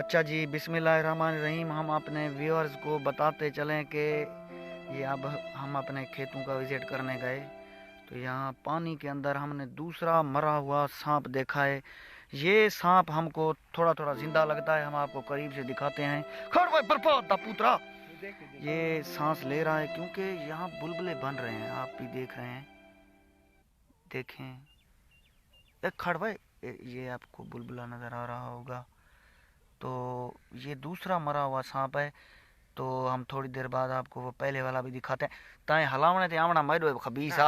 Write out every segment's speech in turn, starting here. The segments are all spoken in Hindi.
अच्छा जी, बिस्मिल्लाहिर्रहमानिर्रहीम। हम अपने व्यूअर्स को बताते चलें कि ये अब हम अपने खेतों का विजिट करने गए तो यहाँ पानी के अंदर हमने दूसरा मरा हुआ सांप देखा है। ये सांप हमको थोड़ा थोड़ा जिंदा लगता है, हम आपको करीब से दिखाते हैं। खड़ भाई बर्फा पुत्रा, ये सांस ले रहा है क्योंकि यहाँ बुलबुले बन रहे हैं, आप भी देख रहे हैं। देखें एक खड़ भाई, ये आपको बुलबुला नज़र आ रहा होगा। तो ये दूसरा मरा हुआ सांप है। तो हम थोड़ी देर बाद आपको वो पहले वाला भी दिखाते हैं। ताए हलावने थे आमना मैडो खबीसा।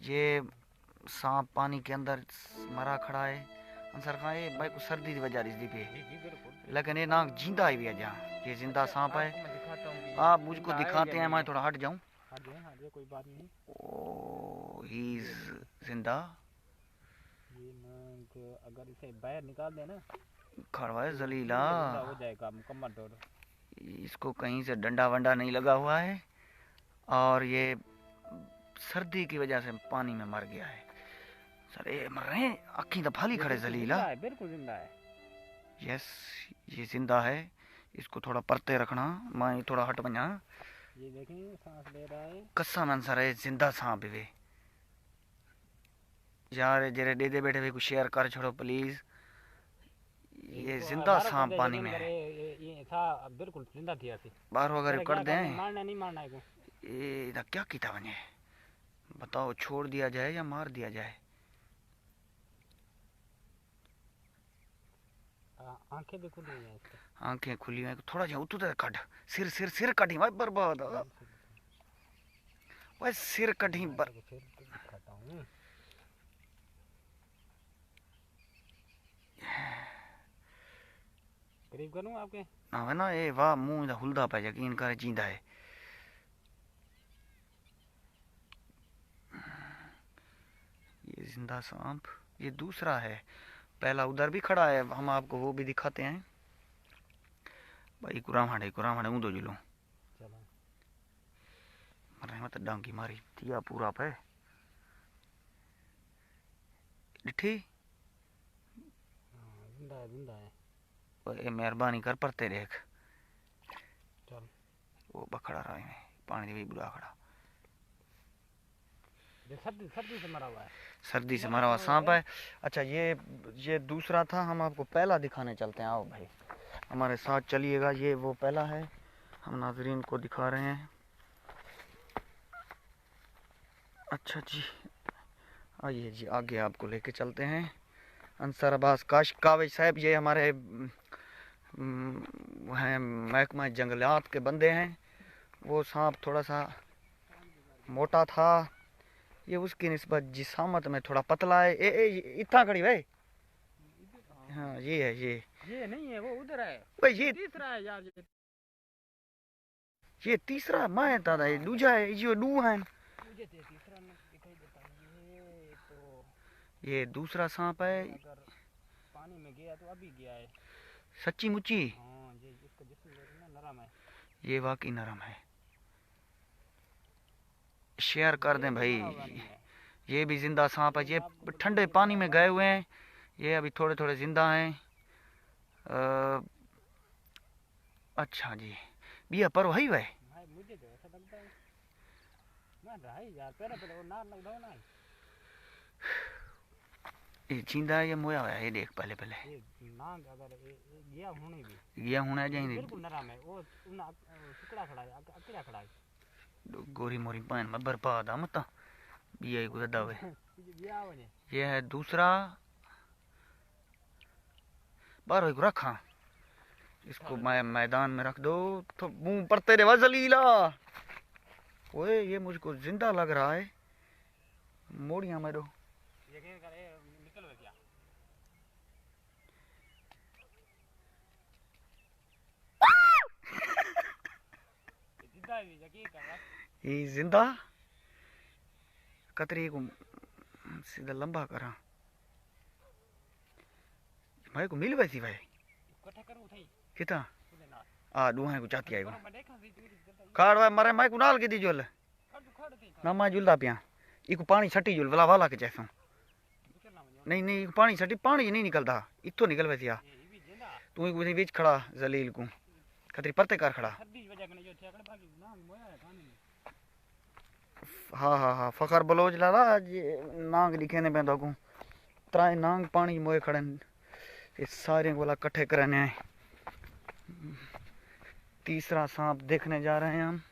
ये सांप पानी के अंदर मरा खड़ा है। अंसर खां ये भाई को सर्दी की वजह दी पे, लेकिन ये नाक जिंदा ही भी है। जहाँ ये जिंदा सांप है, आप मुझको दिखाते हैं। मैं थोड़ा हट जाऊँ। कोई बात नहीं। ओ ही जिंदा। ये अगर इसे बाहर निकाल देना खड़वा है जलीला, हो जाएगा मुकम्मल तौर। इसको कहीं से डंडा वंडा नहीं लगा हुआ है और ये सर्दी की वजह से पानी में मर गया है। सर ये मर रहे हैं, अखी तो फाली खड़े जलीला। बिल्कुल जिंदा है। यस ये जिंदा है, इसको थोड़ा परते रखना। मैं थोड़ा हट बना। ये देखें सांस ले रहा है। कसम अंसर है जिंदा सांप वे यार। जरे दे दे बैठे वे को शेयर कर छोड़ो प्लीज। ये जिंदा सांप पानी में है। ये था बिल्कुल जिंदा थी ऐसी। बाहर वगैरह कर दें। मारना नहीं मारना है। ये इधर क्या कीता बने बताओ, छोड़ दिया जाए या मार दिया जाए? आंखें भी खुली हैं इसके। आंखें खुली हैं, थोड़ा जा उतू कट। सिर सिर सिर कटी भाई बर्बाद भाई, सिर कटी बर। करीब करूं आपके ना है ना, ये वाह मुंह हुलदा पे यकीन करे जींदा है। ये जिंदा सांप, ये दूसरा है। पहला उधर भी खड़ा है, हम आपको वो भी दिखाते हैं। भाई कुराम हाड़े ऊँधो जुलो मरे मत डांगी मारी थिया पूरा पे डिठी। जिंदा है। ए मेहरबानी कर परते देख। चल वो बखड़ा रहा है पानी भी बुरा खड़ा। सर्दी से मरा हुआ है। सर्दी से मरा हुआ सांप है। अच्छा ये दूसरा था, हम आपको पहला दिखाने चलते हैं। आओ भाई हमारे साथ चलिएगा। ये वो पहला है, हम नाजरीन को दिखा रहे हैं। अच्छा जी आइए जी आगे आपको लेके चलते हैं। अंसर अब्बास कावेज साहब, ये हमारे हैं महकमा जंगलात के बंदे हैं। वो सांप थोड़ा सा मोटा था, ये उसकी निस्बत जिसामत में थोड़ा पतला है। इतना खड़ी भाई। हाँ ये है, ये नहीं है, वो उधर है भाई। ये तीसरा है यार। ये तीसरा मैं दादा, ये दूजा है, ये दू है। मुझे तीसरा दिखाई देता है। ये तो ये दूसरा सांप है। अगर पानी में गया तो अभी गया है। सच्ची मुच्ची। हाँ ये इसका जिस्म नरम है। ये वाकई नरम है। शेयर कर दें भाई। ये भी जिंदा सांप है। ये ठंडे पानी में गए हुए हैं, ये अभी थोड़े थोड़े जिंदा हैं। अच्छा जी बिया पर वही भाई। मुझे तो ऐसा लगता है ना रही यार। पहले वो नार लग दो ना। ये जिंदा है, ये मोया हुआ है। ये देख पहले ये नाग अगर गया होने भी गया होना चाहिए। बिल्कुल नरम है। वो टुकड़ा खड़ा है, अकेला खड़ा है। गोरी मोरी पान में बर्बाद आ मत बिया को दावे। ये है दूसरा। बार को रखा, इसको मैदान में रख दो तो मुंह पड़ते रे जलीला। ओए ये मुझको जिंदा लग रहा है। मोड़िया मेरे निकल गया। ये जिंदा कतरी को सीधा लंबा करा भाई को मिल वैसी भाई कितना आ दुहा को चाहती आई खाड़ भाई मरे मैं को नाल के दी जुल ना मैं जुलदा पिया। इको पानी छटी जुल वाला वाला के जैसा नहीं पानी छटी, पानी नहीं निकलता इतो निकल वैसी आ। तू ही बीच खड़ा जलील को खतरी परते कर खड़ा सर्दी की वजह कने जो थे अकड़ बाकी ना मोया है खाने में हाँ हाँ हाँ फखर बलोच लाला नांग लिखे ने पैदा को त्राए नांग पानी मोए खड़े ये सारे वाला कट्ठे करने आए तीसरा सांप देखने जा रहे हैं हम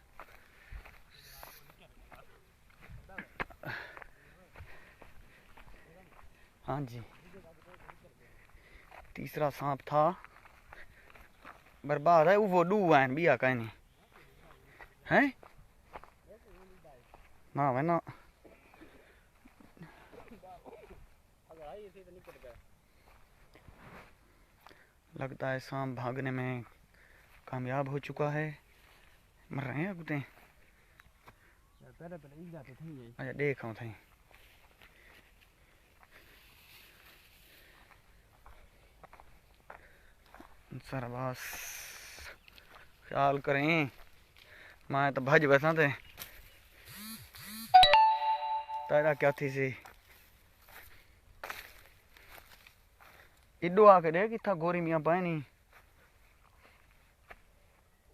हाँ जी तीसरा सांप था बर्बाद है वो डू है बिया कहीं नहीं है ना भाई ना अगर आई ऐसे तो निकल गया लगता है सांप भागने में कामयाब हो चुका है मर रहे हैं कुत्ते पहले पहले एक जाते थे ये अच्छा देख थे सर बस ख्याल करें मैं तो भज बैठा थे तेरा क्या थी सी इडो आके देख इतना गोरी मियाँ पाए नहीं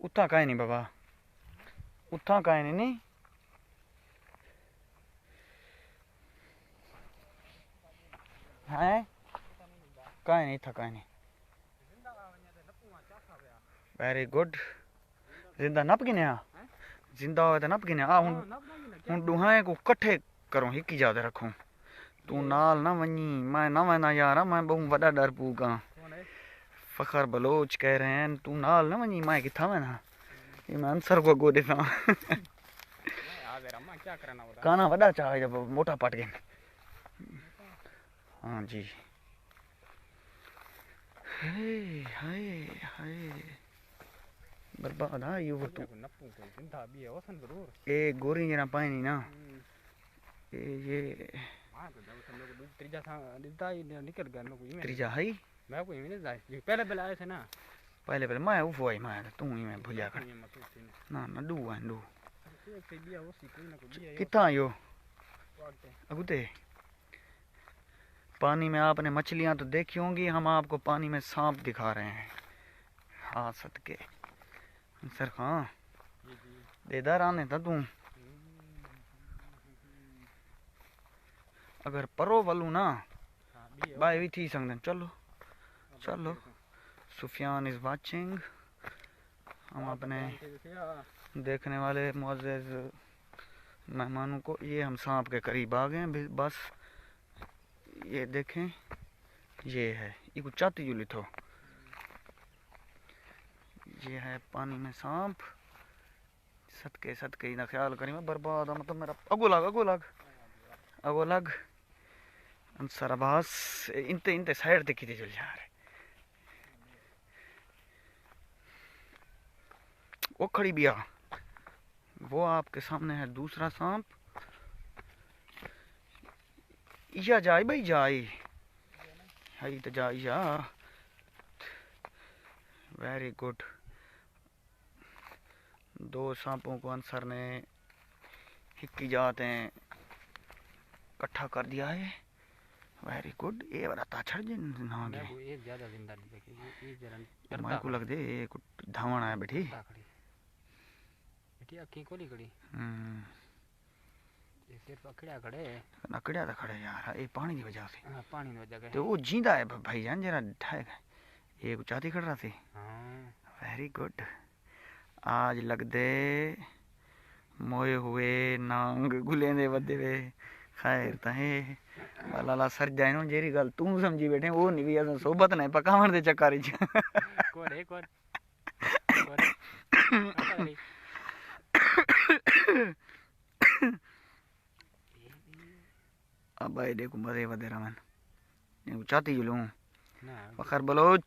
उतना काहे नहीं बाबा उतना काहे नहीं है काहे नहीं था काहे नहीं वेरी गुड जिंदा नप गिने जिंदा हो तो नप गिने हुन दुहाए को कट्ठे करो हिकी जाते रखो तू नाल ना वनी मैं ना वना यार मैं बहुत बड़ा डरपूक हाँ फखर बलोच कह रहे हैं तू नाल ना वनी मैं किथा वना ये मैं आंसर को गोदे था क्या करना होता काना बड़ा चाहे जब मोटा पट गए हाँ जी हाय हाय हाय बर्बाद है ये वो तू नप्पू को जिंदा भी है वसन जरूर ए गोरी जना पाए नहीं ना ये हां तो जब हम लोग त्रिजा था दिदा ही निकल गया मैं कोई में त्रिजा है मैं कोई में नहीं जाए पहले पहले आए थे ना पहले पहले मैं वो भाई मैं तू ही मैं भूलिया कर ना ना डू है डू कितना यो अगुते पानी में आपने मछलियां तो देखी होंगी हम आपको पानी में सांप दिखा रहे हैं हाँ सदके सर हाँ देदार आने था तू अगर परो वालू ना बाय भी थी संग चलो चलो सुफियान इज वाचिंग हम अपने देखने वाले मुअज़्ज़ज़ मेहमानों को ये हम सांप के करीब आ गए हैं बस ये देखें ये है ये कुछ चाती जुली थो ये है पानी में सांप सदके सदके ना ख्याल करी मैं बर्बाद मतलब मेरा अगो लग अंसर अब्बास इंते इंते साइड देखी थी चल जा रहे वो खड़ी बिया वो आपके सामने है दूसरा सांप या जाए भाई जाए हाई तो जाए या वेरी गुड दो सांपों को अंसर ने हिक्की जाते हैं इकट्ठा कर दिया है वेरी गुड ये वाला ताछड़ जिन ना गए एक ज्यादा जिंदा ये जरा मार को लग दे कुछ धावण आया बेटी बेटी अखी खोली खड़ी ये सिर्फ अकड़िया खड़े अकड़िया तो खड़े यार ये पानी की वजह से हां पानी की वजह तो वो जिंदा है भाई जान जरा ढाए ये कुछ चाती खड़ रहा थी हां वेरी गुड आज लग दे मोए हुए नांग गुले दे बदे वे खैर तहे लाला सर जाए नो जेरी गल तू समझी बैठे वो नहीं भी अस सोबत ने पकावण दे चक्कर च कोरे कोर अब भाई देखो मजे वदे रमन ये चाहती जुलूं ना फखर बलोच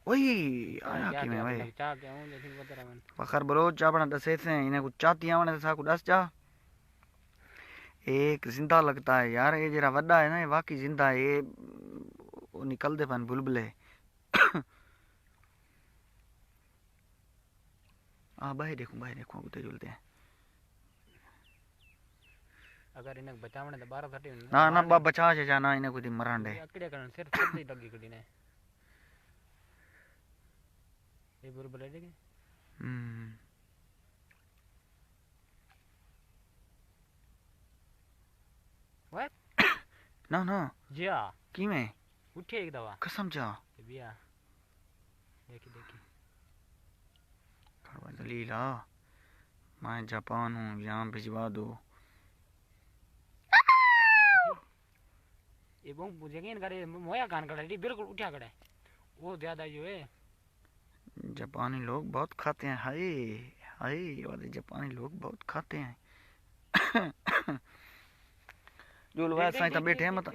ओए आया कि मैं भाई चाह के हूं लेकिन वदे रमन फखर बलोच अपना दसे से इन्हें कुछ चाहती आवने सा को दस जा एक जिंदा लगता है यार ये जरा वड्डा है ना ये वाकई जिंदा है ये वो निकल दे पन बुलबुले हाँ भाई देखो उते जुलते हैं अगर इन्हें बचावने तो 12 30 ना ना बा बचा जा ना इन्हें कुछ मरण दे अकड़े करन सिर्फ सर्दी लगी कड़ी ने ये बुलबुल है देखे What? ना ना जा की में उठे एक दवा कसम जा बिया देखी देखी खड़वा दलीला मैं जापान हूँ यहाँ भिजवा दो ये बहुत यकीन करे मोया कान कड़ा बिल्कुल उठा कड़ा वो ज्यादा जो है जापानी लोग बहुत खाते हैं हाय हाय ये वाले जापानी लोग बहुत खाते हैं जुलवा साईं तो बैठे हैं मत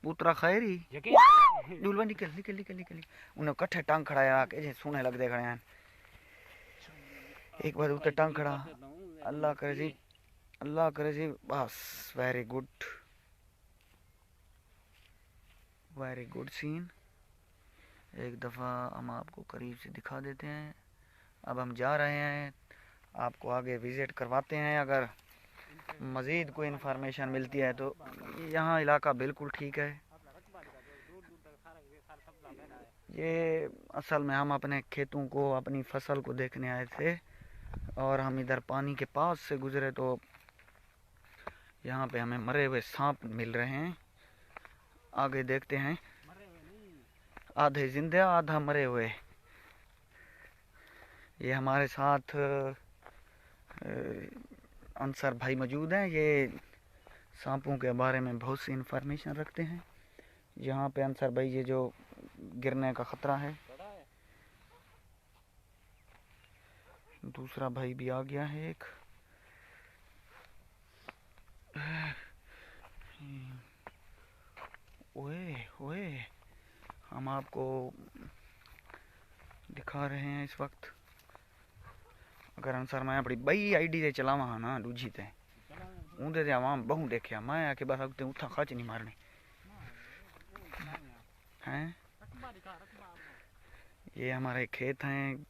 पुत्रा खैरी यकीन जुलवा निकल निकल निकल निकल उन्हें कट्ठे टांग खड़ाया के जे सुने लग दे खड़े हैं एक बार उतर टांग खड़ा अल्लाह करे जी बस वेरी गुड सीन एक दफ़ा हम आपको करीब से दिखा देते हैं अब हम जा रहे हैं आपको आगे विज़िट करवाते हैं अगर मज़ीद कोई इन्फॉर्मेशन मिलती है तो यहाँ इलाका बिल्कुल ठीक है ये असल में हम अपने खेतों को अपनी फसल को देखने आए थे और हम इधर पानी के पास से गुजरे तो यहाँ पे हमें मरे हुए सांप मिल रहे हैं आगे देखते हैं आधे जिंदे आधा मरे हुए ये हमारे साथ अंसर भाई मौजूद हैं ये सांपों के बारे में बहुत सी इन्फॉर्मेशन रखते हैं यहाँ पे अंसर भाई ये जो गिरने का ख़तरा है दूसरा भाई भी आ गया है एक ओए ओए हम आपको दिखा रहे हैं इस वक्त अगर अंसर मैं अपनी बई आईडी से चलावा हाँ ना दूजी ते ऊंदे ते आवाम बहु देखिया मैं आके बस अगते उठा खच नहीं मारने हैं ये हमारे खेत हैं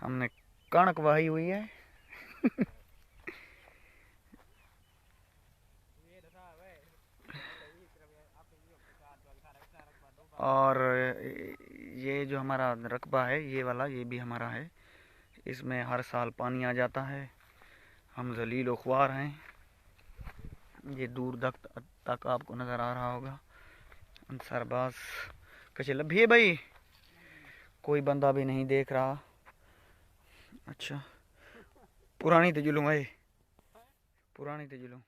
हमने कणक वाही हुई है और ये जो हमारा रकबा है ये वाला ये भी हमारा है इसमें हर साल पानी आ जाता है हम जलील व ख्वार हैं ये दूर तक आपको नज़र आ रहा होगा सरबाज कचे लभिए भाई कोई बंदा भी नहीं देख रहा अच्छा पुरानी तो जुलूम है पुरानी तो जुलूम